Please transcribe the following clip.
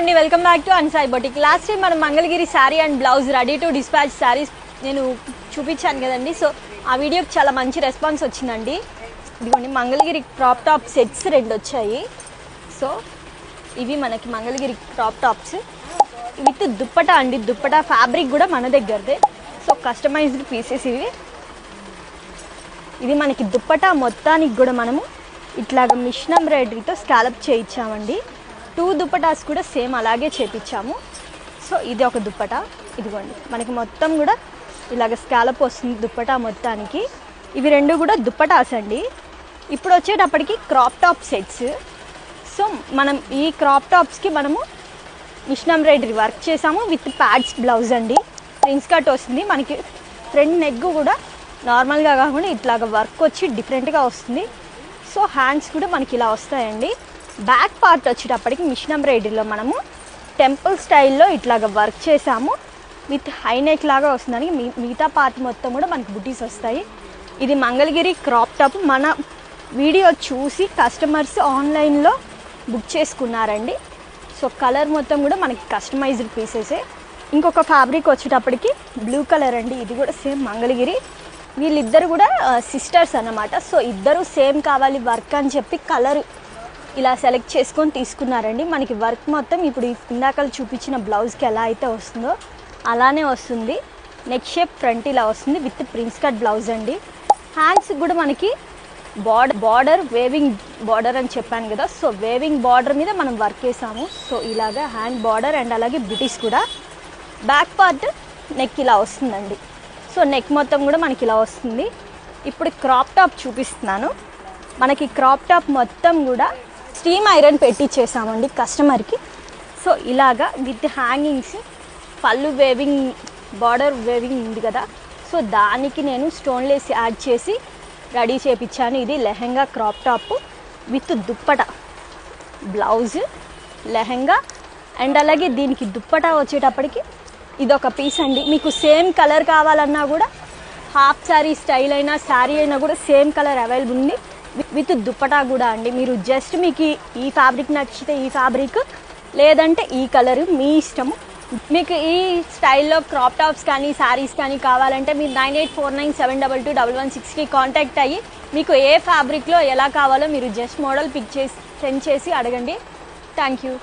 అండి, welcome back to Ansai boutique. Last time మనం Mangalagiri sari and blouse ready to dispatch saris నేను చూపించాను కదండి. సో ఆ వీడియోకి చాలా మంచి రెస్పాన్స్ వచ్చిందండి. ఇదిగోండి మంగళగిరి క్రాప్ టాప్ సెట్స్ 2 వచ్చాయి. సో ఇవి మనకి Mangalagiri crop tops with dupatta అండి. దుప్పటా ఫ్యాబ్రిక్ కూడా మన దగ్గరదే. సో కస్టమైజ్డ్ పీసెస్ ఇది మనకి దుప్పటా మొత్తానికి కూడా మనము ఇట్లాగ మిషన్ ఎంబ్రాయిడరీతో స్కాలప్ చేయించామండి. 2 దుప్పటాస్ కూడా సేమ్ అలాగే చేపించాము. సో ఇది ఒక దుప్పటా, ఇదిగోండి మనకి మొత్తం కూడా ఇలాగ స్కాలప్ వస్తుంది దుప్పటా మొత్తానికి. ఇవి 2 కూడా దుప్పటాస్ అండి. ఇప్పుడు వచ్చేటప్పటికి క్రాప్ టాప్ సెట్స్. సో మనం ఈ క్రాప్ టాప్స్కి మనము మిషన్ ఎంబ్రాయిడరీ వర్క్ చేసాము విత్ ప్యాడ్స్ బ్లౌజ్ అండి. ప్రిన్స్ కట్ వస్తుంది మనకి. ఫ్రంట్ నెక్ కూడా నార్మల్గా కాకుండా ఇట్లాగ వర్క్ వచ్చి డిఫరెంట్గా వస్తుంది. సో హ్యాండ్స్ కూడా మనకి ఇలా వస్తాయండి. బ్యాక్ పార్ట్ వచ్చేటప్పటికి మిషన్ ఎంబ్రాయిడరీలో మనము టెంపుల్ స్టైల్లో ఇట్లాగ వర్క్ చేసాము విత్ హై నెక్ లాగా వస్తుందని. మిగతా పార్ట్ మొత్తం కూడా మనకి బుటీస్ వస్తాయి. ఇది మంగళగిరి క్రాప్ టాప్. మన వీడియో చూసి కస్టమర్స్ ఆన్లైన్లో బుక్ చేసుకున్నారండి. సో కలర్ మొత్తం కూడా మనకి కస్టమైజ్డ్ పీసెసే. ఇంకొక ఫ్యాబ్రిక్ వచ్చేటప్పటికి బ్లూ కలర్ అండి. ఇది కూడా సేమ్ మంగళగిరి. వీళ్ళిద్దరు కూడా సిస్టర్స్ అన్నమాట. సో ఇద్దరు సేమ్ కావాలి వర్క్ అని చెప్పి కలర్ ఇలా సెలెక్ట్ చేసుకొని తీసుకున్నారండి. మనకి వర్క్ మొత్తం ఇప్పుడు ఇందాక చూపించిన బ్లౌజ్కి ఎలా అయితే వస్తుందో అలానే వస్తుంది. నెక్ షేప్ ఫ్రంట్ ఇలా వస్తుంది విత్ ప్రిన్స్ కట్ బ్లౌజ్ అండి. హ్యాండ్స్ కూడా మనకి బార్డర్ వేవింగ్ బార్డర్ అని చెప్పాను కదా. సో వేవింగ్ బార్డర్ మీద మనం వర్క్ చేసాము. సో ఇలాగా హ్యాండ్ బార్డర్ అండ్ అలాగే బుటీస్ కూడా. బ్యాక్ పార్ట్ నెక్ ఇలా వస్తుందండి. సో నెక్ మొత్తం కూడా మనకి ఇలా వస్తుంది. ఇప్పుడు క్రాప్ టాప్ చూపిస్తున్నాను. మనకి క్రాప్ టాప్ మొత్తం కూడా స్టీమ్ ఐరన్ పెట్టించేసామండి కస్టమర్కి. సో ఇలాగా విత్ హ్యాంగింగ్స్, పళ్ళు వేవింగ్, బార్డర్ వేవింగ్ ఉంది కదా. సో దానికి నేను స్టోన్లెస్ యాడ్ చేసి రెడీ చేయించాను. ఇది lehenga crop top with dupatta blouse, lehenga and అలాగే దీనికి దుప్పటా వచ్చేటప్పటికి ఇదొక పీస్ అండి. మీకు సేమ్ కలర్ కావాలన్నా కూడా హాఫ్ శారీ స్టైల్ అయినా శారీ అయినా కూడా సేమ్ కలర్ అవైలబుల్ ఉంది విత్ దుప్పటా కూడా అండి. మీరు జస్ట్ మీకు ఈ ఫ్యాబ్రిక్ నచ్చితే ఈ ఫ్యాబ్రిక్, లేదంటే ఈ కలర్ మీ ఇష్టము. మీకు ఈ స్టైల్లో క్రాప్ టాప్స్ కానీ శారీస్ కానీ కావాలంటే మీరు 9849722116కి కాంటాక్ట్ అయ్యి మీకు ఏ ఫ్యాబ్రిక్లో ఎలా కావాలో మీరు జస్ట్ మోడల్ పిక్ చేసి సెండ్ చేసి అడగండి. Thank you.